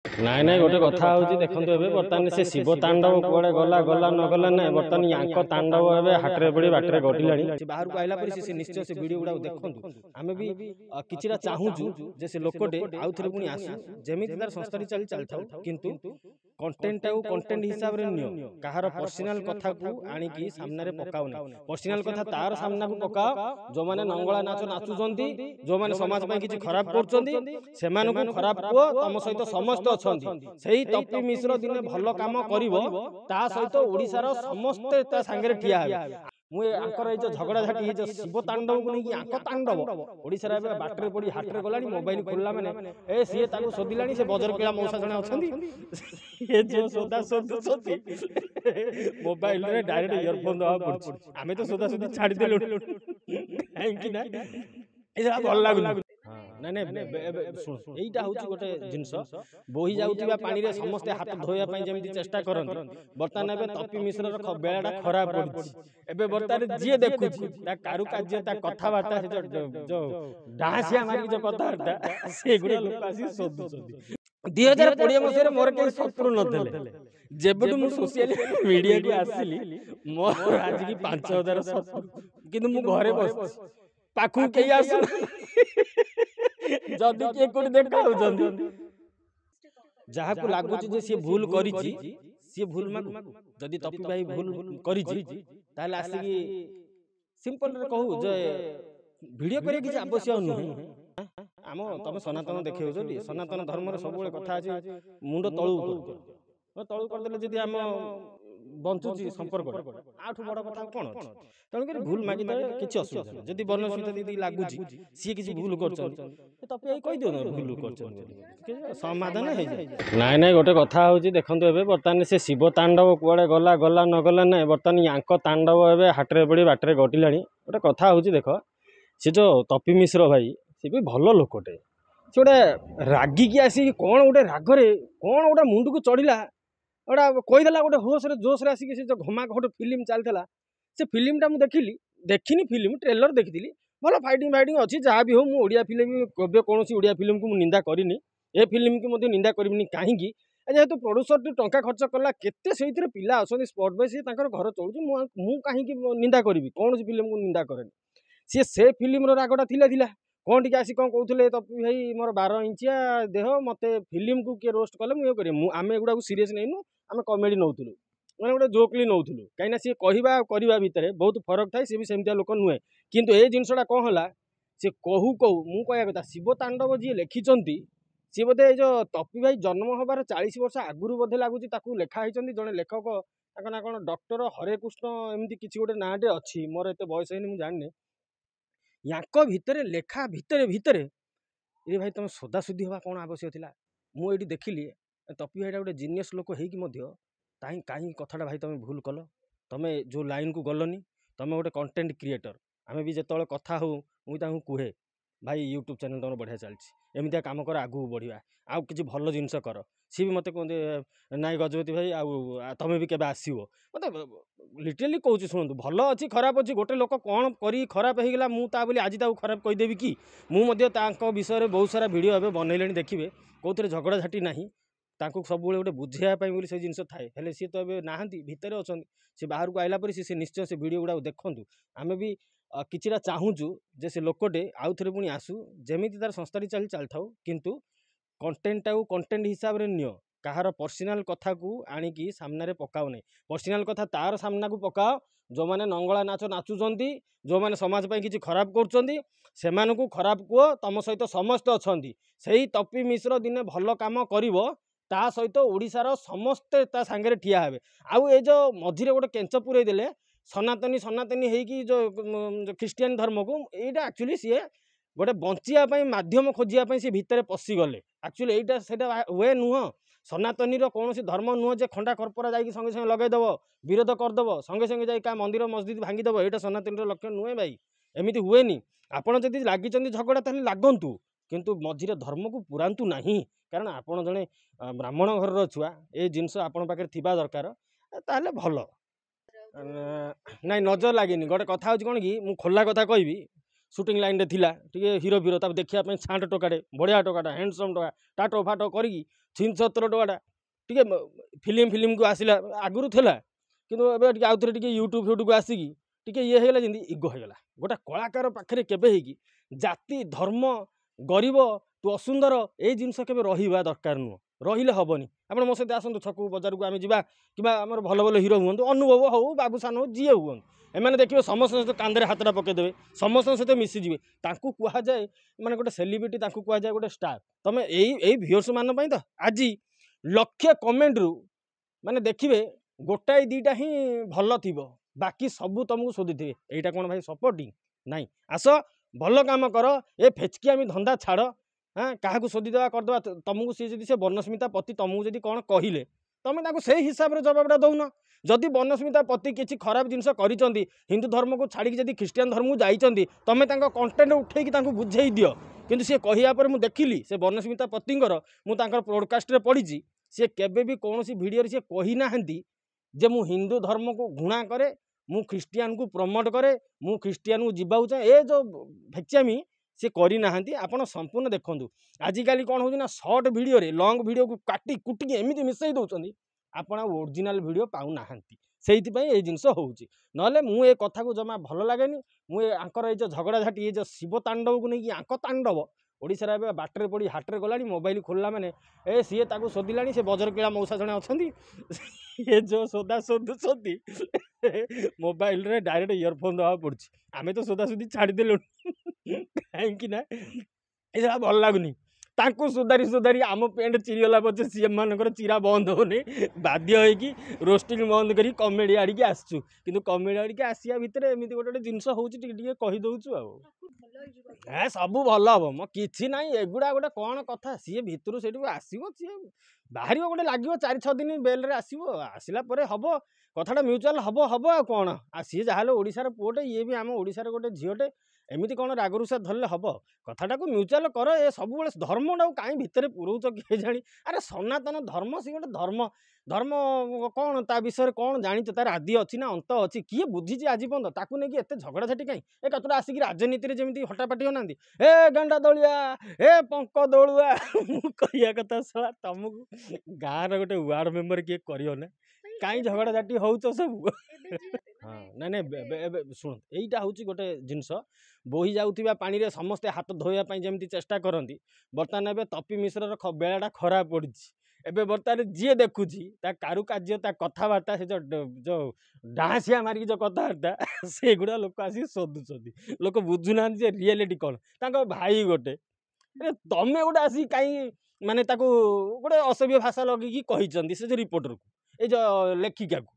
नाई नाई गोटे कथा हूँ देखो बर्तमान से शिव तांडव कुआड़े गला गला न गला ना बर्तमान या तांडव हाटे पड़ी बाटर घटिला बाहर को आइला से निश्चय से वीडियो गुड़ा देखु आम भी कि चाहूँ जे से लोकटे आउ थे पुणी आसू जमी तार संस्था चली चली था किंतु कंटेंट कंटेंट हिसाब से नियो कहार पर्सनाल कथा को आनिकी सामने पकाओ पर्सनाल कथा तार सामना को पकाओ जो मैंने नंगला नाच नाचुंट जो मैंने समाज में किसी खराब कर खराब पुओ तुम सहित समस्त अच्छा तपी मिश्र दिने भल कम कर सहित ओडिशार समस्ते सांगे ठिया मुझे झगड़ा झाटी शिव तांडव को लेकिन आंक तांडव ओडिशार बाटर पड़ी हाटे गला मोबाइल खोलला मैंने ए सी शोधिला से बजर किला मौसा जड़े अच्छा सोदा शोधुंट मोबाइल रे डायरेक्ट इयरफोन दवा पड़छ आमे तो सोदा सोदी छाड़ी देलु कहीं भल लगुन ना यहीटा हूँ गोटे जिनस बोही जाऊा पानी रे समस्ते हाथ धोया जमी चेष्टा करते बर्तमान एवं तपी मिश्र बेलाटा खराब पड़े बर्तमान जी देखु कारुकार्य कथबार्ता जो डांसिया मारिक जो कथबार्ता से गुड़ा लोक आसी शोधुंट 2020 मसीह मोर कहीं शत्रु नथिले जेबुटु मु सोशल मीडिया को आसिली मोर आज की 5000 शत्रु किंतु मु घरे बस पाखु कई आस जदि किए कोठी देखा जहाँ को लगुच जे सी भूल करिछि सी भूल मागु जदि तपी भाई भूल करिछि ताले आसी सिंपल रे कहू जे वीडियो करे किछ आवश्यक नुह आम तुम सनातन देखियो जो सनातन धर्म सब कथा अच्छे मुंड तलू करदे जदि आम बंचुची संपर्क आठू बड़ कथा कौन तेणुक भूल मागिदे किसी असुविधा नहीं जदि बन सहित दीदी लगुच सी किसी भूल कर समाधान नाई नाई गोटे कथा हूँ देखो बर्तमान से शिव तांडव कुआड़े गला गला न गला ना बर्तमान या तांडव एवं हाटे पड़ी बाटर घटिला गोटे कथा हूँ देख सी जो तपी मिश्र भाई सी भी भल लोकटे सी गोटे रागिकी आसिक कौन गोटे रागरे कौन गोटे मुंड को चढ़ला गोटा कहीदेला गोटे होश जोश आसिक से जो घमा गोटे फिल्म चलता से फिल्मटा मुझे देखनी फिल्म ट्रेलर देखी भल फाइटिंग फाइटिंग अच्छी जहाँ भी हो मुझे फिल्म केवे कौन ओडिया फिल्म को निंदा करनी ए फिल्म की मत निंदा करनी कहीं जेहेतु प्रोड्यूसर टंका खर्च कला केते से पिला अच्छा स्पॉट बाय सी घर चलुँ मुझे कहीं निंदा करी कौन फिल्म को निंदा करेनि सी से फिल्म रागटा थिला कौन टी आसी कौन कहते तपी भाई मोर 12 इंचिया देह मत फिल्म को किए रोस्ट कले मुझे करें आम एगुड़ा सीरीयस नहींनु आम कमेडी नौलु मैंने गोटे जोकली नौलु कहीं सी कहवा करवा भितर बहुत फरक थाए सी भी सेमती लोक नुहे किंतु ए जिनसा कौन है सी कहू कहू मु कह कथा शिव तांडव जी लिखिं सी बोधे जो तपी भाई जन्म हबार 40 वर्ष आगुरी बोधे लगुच लेखाई जड़े लेखक ना कौन डॉक्टर हरे कृष्ण एमती किसी गोटे नाटे अच्छी मोर एत बयस है जानी या भितर लेखा भितर भितर ये भाई तुम सदासुदी हवा कौन आवश्यक था मुझे देखिली तपी भाईटा गोटे जीनियस लोक होई कहीं कथाटा भाई तुम भूल कल तुम जो लाइन को गलनी तुम गोटे कंटेंट क्रिएटर आम भी जो कथा हो मुझे कहे भाई यूट्यूब चैनल तुम बढ़िया चलती एमती काम कर आगू बढ़िया आउ कि भल जिनस कर सी भी मत कहते नाई गजपति भाई तुम भी केबे आसो मत लिटरली कहूँ शुणु भल अच्छी खराब अच्छी गोटे लोक कौन कर खराब होगा मुझे आज खराब कहीदेवी कि मुझे विषय में बहुत सारा भिडियो एवं बनइले देखिए कौन झगड़ा झाटी ना सब गोटे बुझाई से जिन थाए सी तो ना भितर अच्छा सी बाहर को आइला से निश्चय से वीडियो गुड़ा देखु आम भी कि चाहूँ जे से लोकटे आउ थे पुणी आसू जमी तार संस्था चली चली था किंतु कंटेंट कंटेंट हिसाब से नियो कहार पर्सनाल कथा को आनिकी सामने पकाओ नहीं पर्सनाल कथा तार सामना को पकाओ जो मैंने नंगला नाच नाचुंट जो मैंने समाज में किसी खराब कर खराब कुओ तुम सहित समस्त अच्छा तपी मिश्र दिने भल कम कर सहित ओडिशार समस्ते सांगे ठिया हे आउ ये जो मझीरे गोटे केंच पुरे देले सनातनी सनातनी होगी जो ख्रीस्टियान धर्म को यहाँ एक्चुअली सी गोटे बंचापी मध्यम खोजापी सी भितर पशिगले एक्चुअली यहाँ से वे नुह सनातनी कौन धर्म नुह जे खंडा खरपरा जा संगे संगे लगेदेव विरोध करदेव संगे संगे जा मंदिर मस्जिद भांगीदेव यहाँ सनातनी लक्ष्य नुहे भाई एमती हुए आपड़ जब लगी झगड़ा ताले लागंतु किंतु मझीरे धर्म को पुरांतु नहीं कारण आपड़ जड़े ब्राह्मण घर छुआ ये जिनस आपण पाखे थिबा दरकार ताले भल नाई नजर लगे गोटे कथा हूँ कौन कि खोला कथा कहबी सुटिंग लाइन थिला टिके हीरो फिरो ताप देखिया छाँट टोकाटे बढ़िया टोकाटा हैंडसम टोका टाटो फाटो करी 370 टोकाटा टिके फिल्म को आसला आगुरी थिला किंतु एबे टिके आउथरे टिके यूट्यूब फ्यूट्यूब को आसिकी टिके ये होगा जमी इगो होगा गोटे कलाकार पाखे केबे होगी जाति धर्म गरीब तू असुंदर ये जिनस के रहा दरकार नुह रहिले हेनी आप मो सहित आसतु छक बजार को आम जा कि भल भल हिरो हूँ अनुभव हो बाबू सान हो जी हूँ एम देखिए समस्त सहित कांधे हाथटा पकईदे समस्त सहित मिसीजे कहुए माने गोटे सेलिब्रिटी कहुए गोटे स्टार तुम यही व्यूअर्स मान तो आज लक्षे कमेंट रु माने देखिए गोटाए दीटा ही भल थी बाकी सबू तुमको शोधी थे यहाँ कौन भाई सपोर्टिंग नाई आस भल काम कर ए फेचकियामी धंदा छाड़ हाँ क्या शोधीदेवा करदेवा तुमको सी जी से बनस्मिता पति तुमको जब कौन कहले तुम से हिसाब से जवाबटा दौन जदि बनस्मिता पति किसी खराब जिनस कर हिंदू धर्म को छाड़ी जब ख्रीस्टियान धर्म को जाइए तुम कंटेन्ट उठेकी बुझे दियो किंतु सी कहला मुझे देखिली से बनस्मिता पतिंकर मुझे पॉडकास्ट पढ़ी सी केबे भी कौन भिडियो सी कहना जे मु हिंदू धर्म को घृणा करे मु ख्रीस्टियान को प्रमोट करे मु ख्रीस्टियान को जीवा चाहे ए जो भेक्चामी सी करना आपण संपूर्ण देखूँ आजिकल कौन हो सर्ट भिडियो लंग भिडियो को काटी कुटिकी एमती मिसई दौरान आपण ओरिजिनल भिडियो पाऊना से ये जिनस होची नले मु ए कथा को जमा भल लगे मुझे ये जो झगड़ा झाटी ये जो शिव तांडव को नहीं आंक तांडव ओडिशा रे बाटर पड़ी हाटर गला मोबाइल खोलला मैंने ए सी शोधिला से बजर किला मौसा जड़े अच्छा ये जो सोदा शोधुंट मोबाइल रे डायरेक्ट इयरफोन दवा पड़ी आमे तो सोदा सुधी छाड़देलु कहीं ये भल लगुनि सुधारी सुधारी आम पेंट चिरीगला पचे सी मानकर चिरा बंद होनी बाध्य होगी रोस्टिंग बंद कर कमेडी आड़िकी आसचु किंतु कमेडी आड़िकी आसिया भितर एमती गोटे जिनस होदौचु आ सब भल हम मो कि ना एगुड़ा गोटे कौन कथा सी भितर से आसो सी बाहर गोटे लगे 4-6 दिन बेल्रे आसो आसला हम कथाटा म्यूचुआल हम हम आ कौन आ सी जहाँ ओडिशार पुओटे ये भी आम ओडिशार गोटे झीटे एमती कौन रागरुषा धरले हम कथाटा को म्यूचुआल कर ए सब धर्मटा कहीं भितर पुरौच किए जानी अरे सनातन धर्म सी गोटे धर्म धर्म कौन ता विषय कौन जानी तार आदि अच्छी ना अंत अच्छी किए बुझी आज पर्यटन ताकू नहीं एत झगड़ा झाटी कहीं ए कतरा आसिक राजनीति जमी हटापाटी होना ए गंडा दौड़िया ए पंक दौड़ुआ कह कथा सला तुमको गाँव गोटे वार्ड मेम्बर किए कर कहीं झगड़ा झाटी हो सब हाँ ना शुण यहीटा हूँ गोटे जिनस बोही जाऊा पानी रे समस्ते हाथ धोवाई जमी चेष्टा करती बर्तमान एवं तपी मिश्र बेलाटा खराब पड़ी एबे बर्तमान जी देखुची कारुकार्य कथबार्ता से जो डांसिया मारिक जो कथबार्ता से गुड़ा लोक आसिक शोधुंट लोक बुझुना रियलिटी कौन भाई गोटे तमें गोटे आसिक कहीं माने गोटे असभ्य भाषा लगे कहते से जो रिपोर्टर को ये जो लेखिका को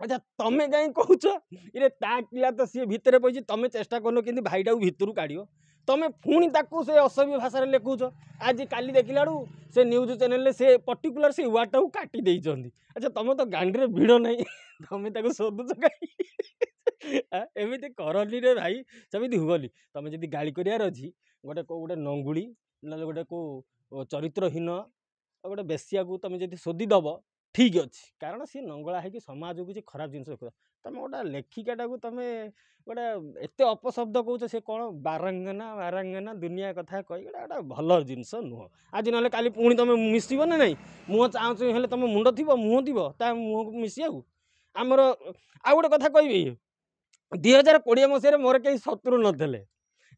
अच्छा तमें कहीं कहूच ये पिला तो सी भितर पड़ी तुम चेष्टा करन कि भाईटा को भितर काढ़ तुम पुणी से असभ्य भाषा लिखुच आज काली देखला से न्यूज चैनल से पर्टिकुलर से वार्डटा को काटी देइछंती अच्छा तुम तो गांडी भिड़ नहीं तुम शोधुच कहीं एमती करनी रे भाई सेमती हुअली तुम जब गाड़ी करार अच्छी गोटे गोटे नंगुड़ी ना गोटे को चरित्रहीन गोटे बेसिया को तुम जब शोधिदब ठीक अच्छे कारण सी नंगला है कि समाज को किसी खराब जिन तुम गोटे लेखिकाटा को तुम गोटे एत अपशब्द कौच से कौन बारंगना दुनिया कथा कही गोटे भल जिनस नुह आज ना काली पुणी तुम मिसब ना नहीं मुह चाहूँ तुम मुंड थी मुह थी मुह को मिसा आमर आ गोटे कथा कह 2020 मसीह मोर कहीं शत्रु नथिले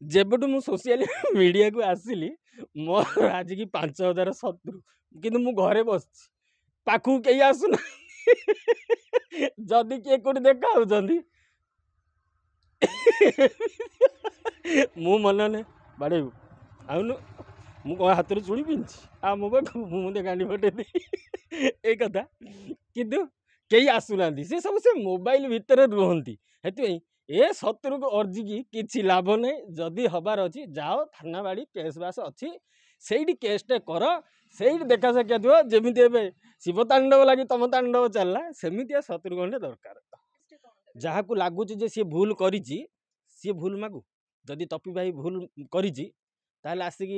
जेबुटू मु सोशल मीडिया को आसिली मोर आज की 5000 शत्रु किंतु मु घरे बस पाखु कहीं आसुना जदि किए कोटी देखा मु मन ने बाड़े आउनु मु कौन हाथ में चुड़ी पिंधि आ मो मुझे गांडी फटे ए कथा किंतु कई आसुना से सब से मोबाइल भितर रुहति हेतु ए शत्रु को अर्जिकी किसी लाभ नहीं जदि हबार अच्छी जाओ थाना बाड़ी केस बास अच्छी से केसटे कर से देखा साक्षात थो जमी शिव तांडव लगे तुम तांडव चलला सेमितिया शत्रु गंडे दरकार जहाँ को लगुच सी भूल करी सी भूल मागु जदि तपी भाई भूल करी आसिक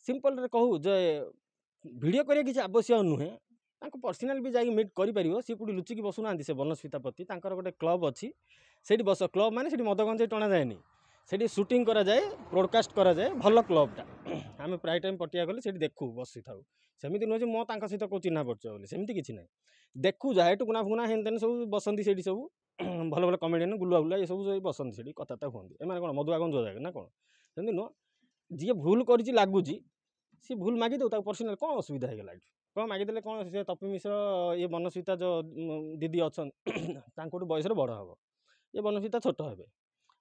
सिंपल रे कहू जे वीडियो करिया किसी आवश्यक नुहे पर्सनाल भी जाकि मीट कर सी कौटी लुचिकी बसुना से बनस्मिता पति गोटे क्लब अच्छी से बस क्लब माने से मद गंजे टणा जाए ସେଠି ସୁଟିଂ କରାଯାଏ, ବ୍ରଡ଼କାଷ୍ଟ କରାଯାଏ, ଭଲ କ୍ଲବ୍ଟା। ଆମେ ପ୍ରାୟ ଟାଇମ୍ ପଟିଆ ଗଲେ ସେଠି ଦେଖୁ, ବସିଥାଉ। ସେମିତି ନୁହେଁ ଯେ ମୋ ତାଙ୍କ ସହିତ କେଉଁ ଚିହ୍ନା ପରିଚୟ ବୋଲି, ସେମିତି କିଛି ନାହିଁ। ଦେଖୁ ଯାଏ, ଟୁକୁନା ଫୁକୁନା ହେନ୍ ତେନ୍ ସବୁ ବସନ୍ତି ସେଇଠି ସବୁ ଭଲ ଭଲ କମେଡ଼ିଆନ୍, ଗୁଲୁଆ ଗୁଲା ଏସବୁ ସବୁ ବସନ୍ତି ସେଇଠି, କଥାବାର୍ତ୍ତା ହୁଅନ୍ତି। ଏମାନେ କ'ଣ ମଦୁଆ ଗଞ୍ଜ ଜାଗା ନା କ'ଣ? ସେମିତି ନୁହଁ, ଯିଏ ଭୁଲ କରିଛି ଲାଗୁଛି, ସିଏ ଭୁଲ ମାଗିଦେଉ, ତାକୁ ପର୍ସନାଲ କ'ଣ ଅସୁବିଧା ହେଇଗଲା ଏଠି? କ'ଣ ମାଗିଦେଲେ କ'ଣ ସେ ତପି ମିଶ୍ର ଇଏ ବନସ୍ମିତା ଯେଉଁ ଦିଦି ଅଛନ୍ତି ତାଙ୍କଠୁ ବୟସରେ ବଡ଼ ହେବ, ଇଏ ବନସ୍ମିତା ଛୋଟ ହେବେ।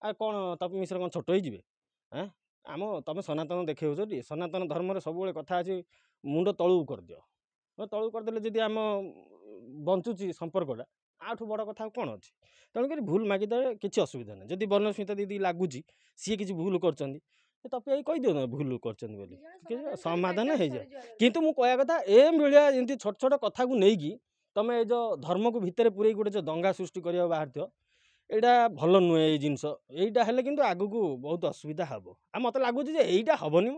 ଆଉ କ'ଣ ତପି ମିଶ୍ର କ'ଣ ଛୋଟ ହେଇଯିବେ? ତମେ ସନାତନ ଦେଖେଉଛ ଟି? ସନାତନ ଧର୍ମରେ ସବୁବେଳେ କଥା ଅଛି, ମୁଣ୍ଡ ତଳକୁ କରିଦିଅ। ତଳକୁ କରିଦେଲେ ଯଦି ଆମ ବଞ୍ଚୁଛି ସମ୍ପର୍କଟା, ଆଠୁ ବଡ଼ କଥା ଆଉ କ'ଣ ଅଛି? ତେଣୁକରି ଭୁଲ ମାଗିଦେଲେ କିଛି ଅସୁବିଧା ନାହିଁ। ଯଦି ବନସ୍ମିତା ଦିଦି ଲାଗୁଛି ସିଏ କିଛି ଭୁଲ କରିଛନ୍ତି, ତପି ଭାଇ କହିଦିଅ ନା ଭୁଲ କରିଛନ୍ତି ବୋଲି, ସମାଧାନ ହେଇଯାଏ। କିନ୍ତୁ ମୁଁ କହିବା କଥା, ଭଳିଆ ଏମିତି ଛୋଟ ଛୋଟ କଥାକୁ ନେଇକି ତମେ ଏ ଯେଉଁ ଧର୍ମକୁ ଭିତରେ ପୁରେଇ ଗୋଟେ ଯେଉଁ ଦଙ୍ଗା ସୃଷ୍ଟି କରିବାକୁ ବାହାରିଥିବ, ଏଇଟା ଭଲ ନୁହେଁ। ଏଇ ଜିନିଷ ଏଇଟା ହେଲେ କିନ୍ତୁ ଆଗକୁ ବହୁତ ଅସୁବିଧା ହେବ। ଆଉ ମୋତେ ଲାଗୁଛି ଯେ ଏଇଟା ହେବନି।